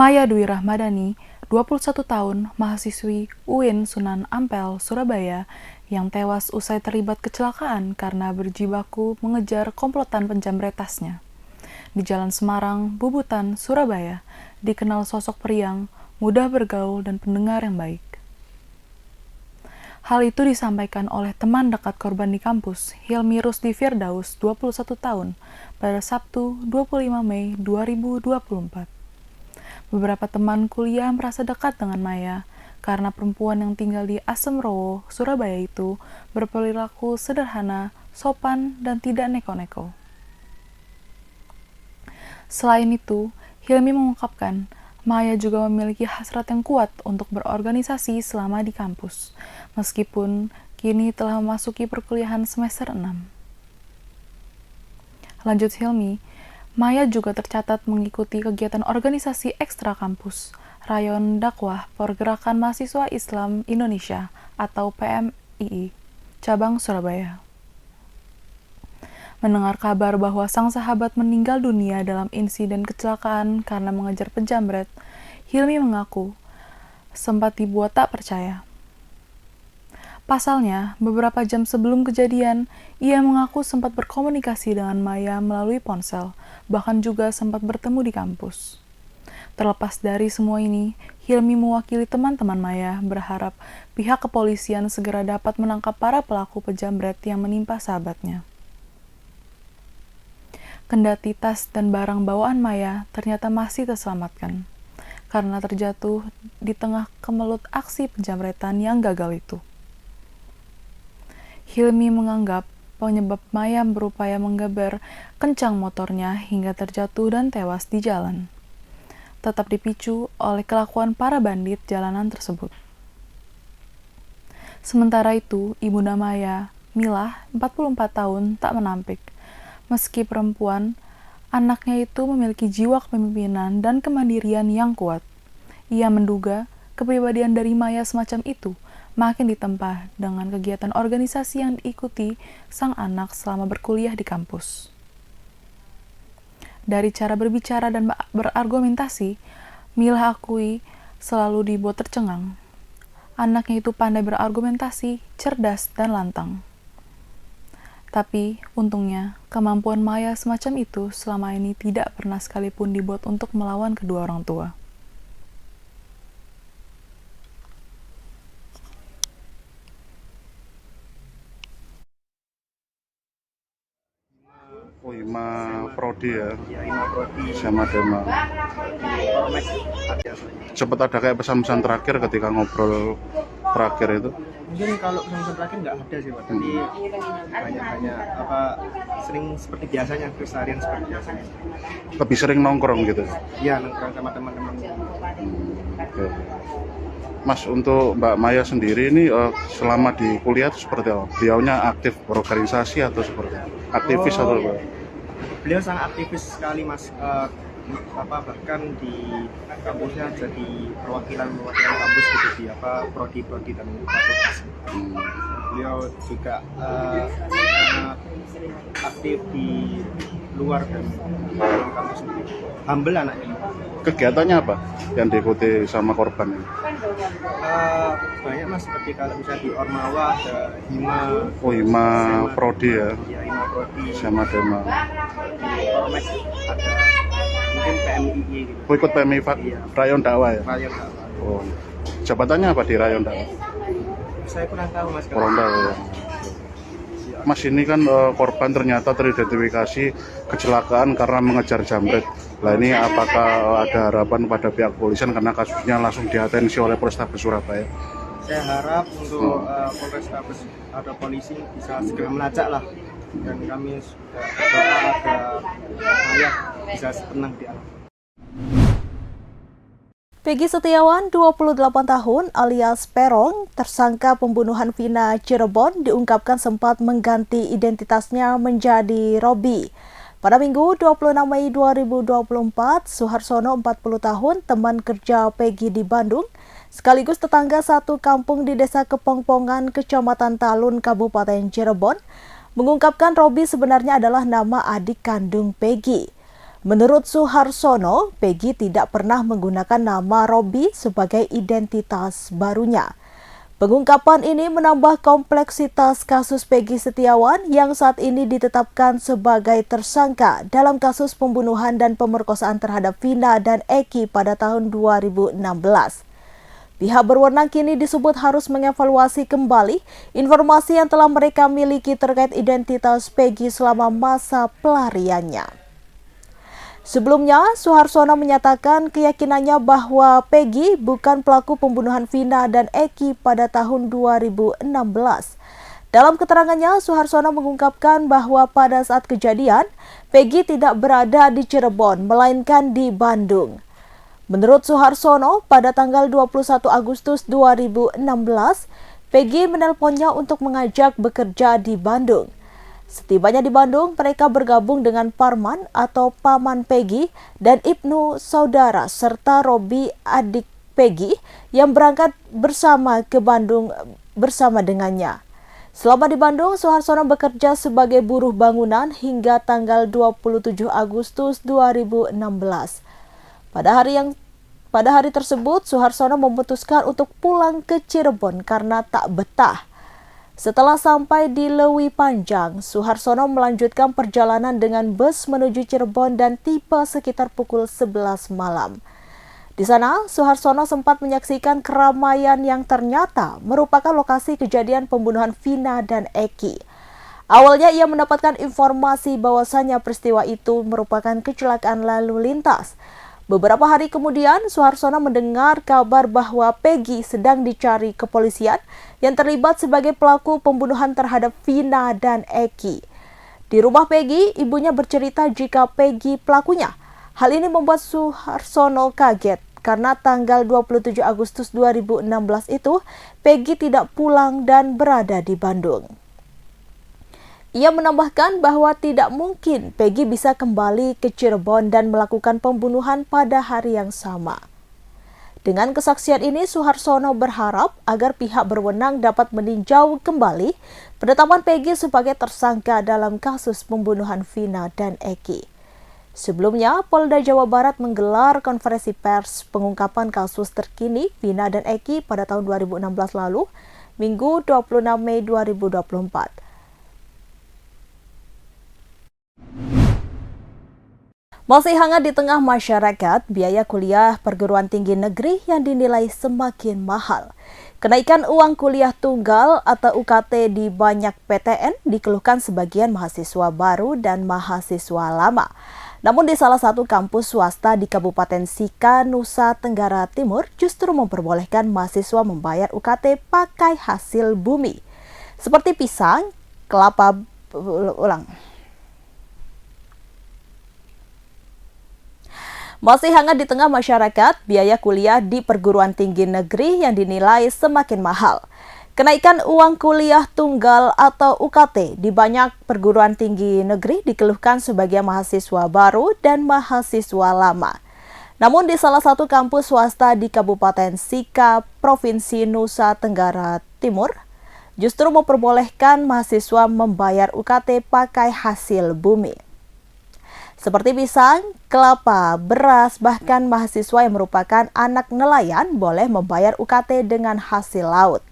Maya Dwi Rahmadani, 21 tahun, mahasiswi UIN Sunan Ampel, Surabaya, yang tewas usai terlibat kecelakaan karena berjibaku mengejar komplotan penjamret tasnya. Di Jalan Semarang, Bubutan, Surabaya, dikenal sosok periang, mudah bergaul dan pendengar yang baik. Hal itu disampaikan oleh teman dekat korban di kampus, Hilmi Rusdi Firdaus, 21 tahun, pada Sabtu 25 Mei 2024. Beberapa teman kuliah merasa dekat dengan Maya karena perempuan yang tinggal di Asemrowo, Surabaya itu berperilaku sederhana, sopan, dan tidak neko-neko. Selain itu, Hilmi mengungkapkan, Maya juga memiliki hasrat yang kuat untuk berorganisasi selama di kampus, meskipun kini telah memasuki perkuliahan semester 6. Lanjut Hilmi, Maya juga tercatat mengikuti kegiatan organisasi ekstra kampus, Rayon Dakwah Pergerakan Mahasiswa Islam Indonesia atau PMII, cabang Surabaya. Mendengar kabar bahwa sang sahabat meninggal dunia dalam insiden kecelakaan karena mengejar penjamret, Hilmi mengaku sempat dibuat tak percaya. Pasalnya, beberapa jam sebelum kejadian, ia mengaku sempat berkomunikasi dengan Maya melalui ponsel, bahkan juga sempat bertemu di kampus. Terlepas dari semua ini, Hilmi mewakili teman-teman Maya berharap pihak kepolisian segera dapat menangkap para pelaku penjamret yang menimpa sahabatnya. Kendati tas dan barang bawaan Maya ternyata masih terselamatkan, karena terjatuh di tengah kemelut aksi penjamretan yang gagal itu. Hilmi menganggap penyebab Maya berupaya menggeber kencang motornya hingga terjatuh dan tewas di jalan, tetap dipicu oleh kelakuan para bandit jalanan tersebut. Sementara itu, ibunda Maya, Milah, 44 tahun, tak menampik. Meski perempuan, anaknya itu memiliki jiwa kepemimpinan dan kemandirian yang kuat. Ia menduga kepribadian dari Maya semacam itu makin ditempa dengan kegiatan organisasi yang diikuti sang anak selama berkuliah di kampus. Dari cara berbicara dan berargumentasi, Milah akui selalu dibuat tercengang. Anaknya itu pandai berargumentasi, cerdas, dan lantang. Tapi, untungnya, kemampuan Maya semacam itu selama ini tidak pernah sekalipun dibuat untuk melawan kedua orang tua. Oh, IMA Prodi ya, Ya, IMA Prodi sama Dema. Polmek ada. Sempat ada kayak pesan-pesan terakhir ketika ngobrol terakhir itu. Mungkin kalau pesan terakhir nggak ada sih Pak, tapi banyak apa sering seperti biasanya, keseharian seperti biasanya. Lebih sering nongkrong gitu. Ya, nongkrong sama teman-teman. Oke. Mas, untuk Mbak Maya sendiri ini selama di kuliah itu seperti apa? Beliaunya aktif berorganisasi atau seperti apa? Aktivis atau apa? Beliau sangat aktivis sekali Mas. Bahkan di kampusnya jadi perwakilan kampus gitu di prodi dan fakultas. Beliau juga sangat aktif di luar dan dalam kampus sendiri. Humble anaknya. Kegiatannya apa yang diikuti sama korban ini? Banyak Mas, seperti kalau bisa di Ormawa ada Hima. Oh, IMA Prodi ya, Ya, Hima Prodi sama Dema. di Polmek ada, mungkin PMII gitu. Oh, ikut PMI Iya. Rayon Dakwah ya? Rayon Dakwah. Oh, jabatannya apa di Rayon Dakwah? Saya kurang tahu Mas. Kurang tahu ya. Mas, ini kan korban ternyata teridentifikasi kecelakaan karena mengejar jamret. Nah, ini apakah ada harapan pada pihak kepolisian karena kasusnya langsung diatensi oleh Polrestabes Surabaya? Saya harap untuk Polrestabes atau polisi bisa segera melacak lah, dan kami sudah berdoa agar Maya bisa tenang di alam. Peggy Setiawan, 28 tahun alias Perong, tersangka pembunuhan Vina Cirebon, diungkapkan sempat mengganti identitasnya menjadi Robi. Pada Minggu 26 Mei 2024, Suharsono 40 tahun, teman kerja Peggy di Bandung, sekaligus tetangga satu kampung di Desa Kepongpongan, Kecamatan Talun, Kabupaten Cirebon, mengungkapkan Robi sebenarnya adalah nama adik kandung Peggy. Menurut Suharsono, Peggy tidak pernah menggunakan nama Robby sebagai identitas barunya. Pengungkapan ini menambah kompleksitas kasus Peggy Setiawan yang saat ini ditetapkan sebagai tersangka dalam kasus pembunuhan dan pemerkosaan terhadap Vina dan Eki pada tahun 2016. Pihak berwenang kini disebut harus mengevaluasi kembali informasi yang telah mereka miliki terkait identitas Peggy selama masa pelariannya. Sebelumnya, Suharsono menyatakan keyakinannya bahwa Peggy bukan pelaku pembunuhan Vina dan Eki pada tahun 2016. Dalam keterangannya, Suharsono mengungkapkan bahwa pada saat kejadian, Peggy tidak berada di Cirebon, melainkan di Bandung. Menurut Suharsono, pada tanggal 21 Agustus 2016, Peggy menelponnya untuk mengajak bekerja di Bandung. Setibanya di Bandung, mereka bergabung dengan Parman atau paman Peggy dan Ibnu saudara serta Robby adik Peggy yang berangkat bersama ke Bandung bersama dengannya. Selama di Bandung, Suharsono bekerja sebagai buruh bangunan hingga tanggal 27 Agustus 2016. Pada hari tersebut, Suharsono memutuskan untuk pulang ke Cirebon karena tak betah. Setelah sampai di Lewi Panjang, Suharsono melanjutkan perjalanan dengan bus menuju Cirebon dan tiba sekitar pukul 11 malam. Di sana, Suharsono sempat menyaksikan keramaian yang ternyata merupakan lokasi kejadian pembunuhan Vina dan Eki. Awalnya ia mendapatkan informasi bahwasannya peristiwa itu merupakan kecelakaan lalu lintas. Beberapa hari kemudian, Suharsono mendengar kabar bahwa Peggy sedang dicari kepolisian yang terlibat sebagai pelaku pembunuhan terhadap Vina dan Eki. Di rumah Peggy, ibunya bercerita jika Peggy pelakunya. Hal ini membuat Suharsono kaget karena tanggal 27 Agustus 2016 itu Peggy tidak pulang dan berada di Bandung. Ia menambahkan bahwa tidak mungkin Peggy bisa kembali ke Cirebon dan melakukan pembunuhan pada hari yang sama. Dengan kesaksian ini, Suharsono berharap agar pihak berwenang dapat meninjau kembali penetapan Peggy sebagai tersangka dalam kasus pembunuhan Vina dan Eki. Sebelumnya, Polda Jawa Barat menggelar konferensi pers pengungkapan kasus terkini Vina dan Eki pada tahun 2016 lalu, Minggu 26 Mei 2024. Masih hangat di tengah masyarakat, biaya kuliah perguruan tinggi negeri yang dinilai semakin mahal. Kenaikan uang kuliah tunggal atau UKT di banyak PTN dikeluhkan sebagian mahasiswa baru dan mahasiswa lama. Namun di salah satu kampus swasta di Kabupaten Sika, Nusa Tenggara Timur justru memperbolehkan mahasiswa membayar UKT pakai hasil bumi. Seperti pisang, kelapa, Masih hangat di tengah masyarakat, biaya kuliah di perguruan tinggi negeri yang dinilai semakin mahal. Kenaikan uang kuliah tunggal atau UKT di banyak perguruan tinggi negeri dikeluhkan sebagian mahasiswa baru dan mahasiswa lama. Namun di salah satu kampus swasta di Kabupaten Sika, Provinsi Nusa Tenggara Timur, justru memperbolehkan mahasiswa membayar UKT pakai hasil bumi. Seperti pisang, kelapa, beras, bahkan mahasiswa yang merupakan anak nelayan boleh membayar UKT dengan hasil laut.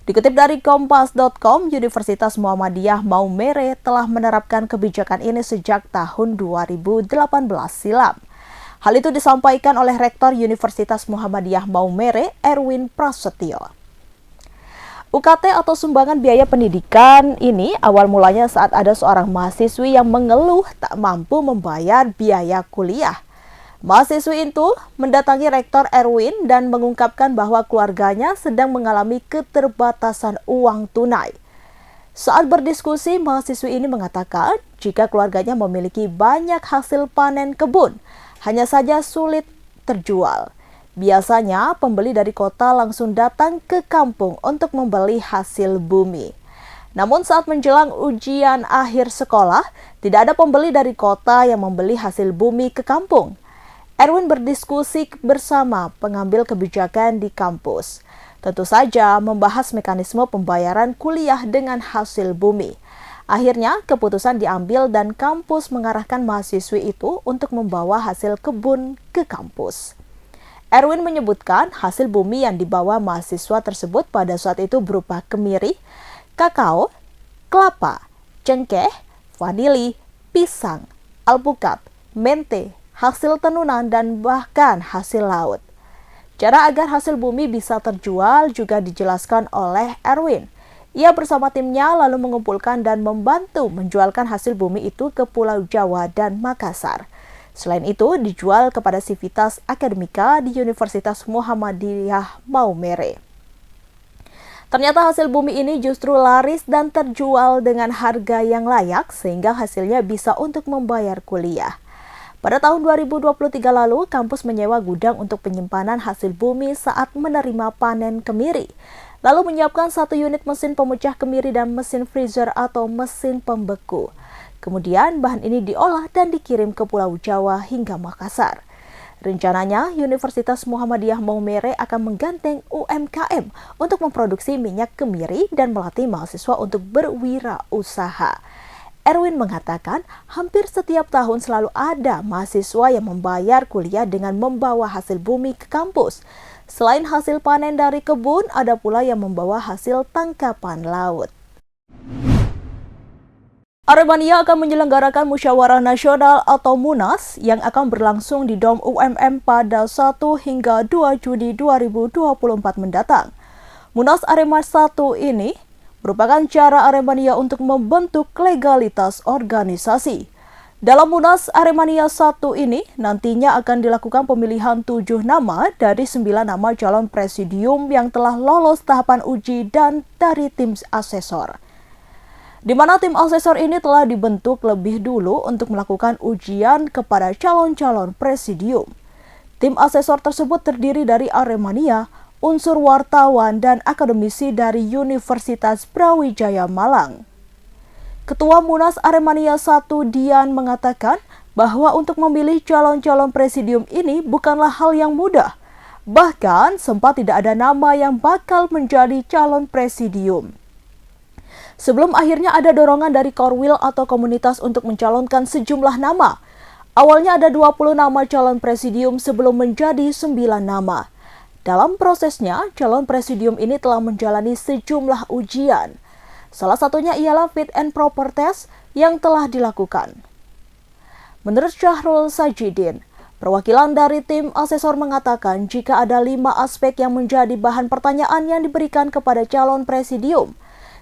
Dikutip dari Kompas.com, Universitas Muhammadiyah Maumere telah menerapkan kebijakan ini sejak tahun 2018 silam. Hal itu disampaikan oleh Rektor Universitas Muhammadiyah Maumere, Erwin Prasetyo. UKT atau sumbangan biaya pendidikan ini awal mulanya saat ada seorang mahasiswi yang mengeluh tak mampu membayar biaya kuliah. Mahasiswi itu mendatangi Rektor Erwin dan mengungkapkan bahwa keluarganya sedang mengalami keterbatasan uang tunai. Saat berdiskusi, mahasiswi ini mengatakan jika keluarganya memiliki banyak hasil panen kebun, hanya saja sulit terjual. Biasanya pembeli dari kota langsung datang ke kampung untuk membeli hasil bumi. Namun saat menjelang ujian akhir sekolah, tidak ada pembeli dari kota yang membeli hasil bumi ke kampung. Erwin berdiskusi bersama pengambil kebijakan di kampus. Tentu saja membahas mekanisme pembayaran kuliah dengan hasil bumi. Akhirnya, keputusan diambil dan kampus mengarahkan mahasiswi itu untuk membawa hasil kebun ke kampus. Erwin menyebutkan hasil bumi yang dibawa mahasiswa tersebut pada saat itu berupa kemiri, kakao, kelapa, cengkeh, vanili, pisang, alpukat, mente, hasil tenunan, dan bahkan hasil laut. Cara agar hasil bumi bisa terjual juga dijelaskan oleh Erwin. Ia bersama timnya lalu mengumpulkan dan membantu menjualkan hasil bumi itu ke Pulau Jawa dan Makassar. Selain itu, dijual kepada Civitas Akademika di Universitas Muhammadiyah Maumere. Ternyata hasil bumi ini justru laris dan terjual dengan harga yang layak sehingga hasilnya bisa untuk membayar kuliah. Pada tahun 2023 lalu, kampus menyewa gudang untuk penyimpanan hasil bumi saat menerima panen kemiri. Lalu menyiapkan 1 unit mesin pemecah kemiri dan mesin freezer atau mesin pembeku. Kemudian bahan ini diolah dan dikirim ke Pulau Jawa hingga Makassar. Rencananya, Universitas Muhammadiyah Maumere akan menggandeng UMKM untuk memproduksi minyak kemiri dan melatih mahasiswa untuk berwirausaha. Erwin mengatakan, hampir setiap tahun selalu ada mahasiswa yang membayar kuliah dengan membawa hasil bumi ke kampus. Selain hasil panen dari kebun, ada pula yang membawa hasil tangkapan laut. Aremania akan menyelenggarakan Musyawarah Nasional atau Munas yang akan berlangsung di Dom UMM pada 1 hingga 2 Juni 2024 mendatang. Munas Arema 1 ini merupakan cara Aremania untuk membentuk legalitas organisasi. Dalam Munas Aremania 1 ini nantinya akan dilakukan pemilihan 7 nama dari 9 nama calon presidium yang telah lolos tahapan uji dan dari tim asesor. Di mana tim asesor ini telah dibentuk lebih dulu untuk melakukan ujian kepada calon-calon presidium. Tim asesor tersebut terdiri dari Aremania, unsur wartawan, dan akademisi dari Universitas Brawijaya Malang. Ketua Munas Aremania 1 Dian mengatakan bahwa untuk memilih calon-calon presidium ini bukanlah hal yang mudah. Bahkan sempat tidak ada nama yang bakal menjadi calon presidium. Sebelum akhirnya ada dorongan dari Korwil atau komunitas untuk mencalonkan sejumlah nama. Awalnya ada 20 nama calon presidium sebelum menjadi 9 nama. Dalam prosesnya, calon presidium ini telah menjalani sejumlah ujian. Salah satunya ialah fit and proper test yang telah dilakukan. Menurut Syahrul Sajidin, perwakilan dari tim asesor mengatakan jika ada 5 aspek yang menjadi bahan pertanyaan yang diberikan kepada calon presidium.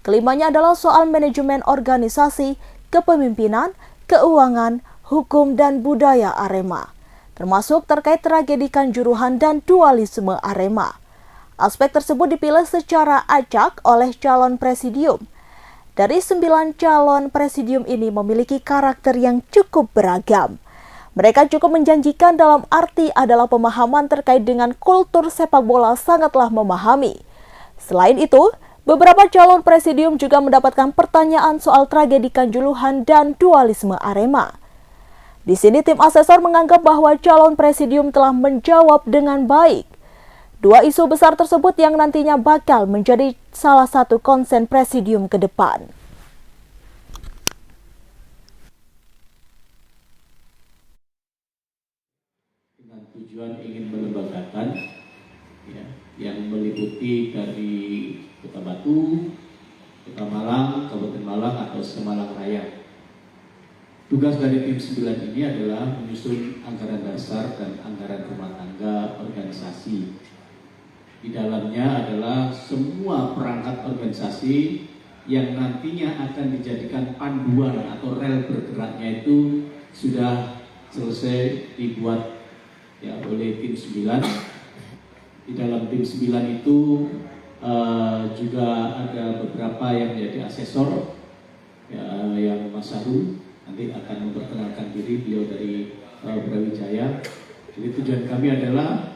Kelimanya adalah soal manajemen organisasi, kepemimpinan, keuangan, hukum, dan budaya Arema, termasuk terkait tragedi Kanjuruhan dan dualisme Arema. Aspek tersebut dipilih secara acak oleh calon presidium. Dari 9 calon presidium ini memiliki karakter yang cukup beragam. Mereka cukup menjanjikan dalam arti adalah pemahaman terkait dengan kultur sepak bola sangatlah memahami. Selain itu, beberapa calon presidium juga mendapatkan pertanyaan soal tragedi Kanjuruhan dan dualisme Arema. Di sini tim asesor menganggap bahwa calon presidium telah menjawab dengan baik. 2 isu besar tersebut yang nantinya bakal menjadi salah satu konsen presidium ke depan. Dengan tujuan ingin melembagakan, yang meliputi dari Kota Batu, Kota Malang, Kabupaten Malang atau Semalang Raya. Tugas dari tim 9 ini adalah menyusun anggaran dasar dan anggaran rumah tangga organisasi. Di dalamnya adalah semua perangkat organisasi yang nantinya akan dijadikan panduan atau rel bergeraknya itu sudah selesai dibuat oleh tim 9. Di dalam tim 9 itu juga ada beberapa yang menjadi asesor, yang Mas Saru nanti akan memperkenalkan diri, beliau dari Brawijaya. Jadi tujuan kami adalah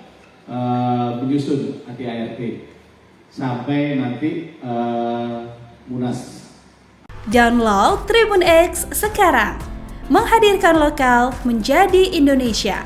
menyusun ADART sampai nanti Munas. Download Tribun X sekarang, menghadirkan lokal menjadi Indonesia.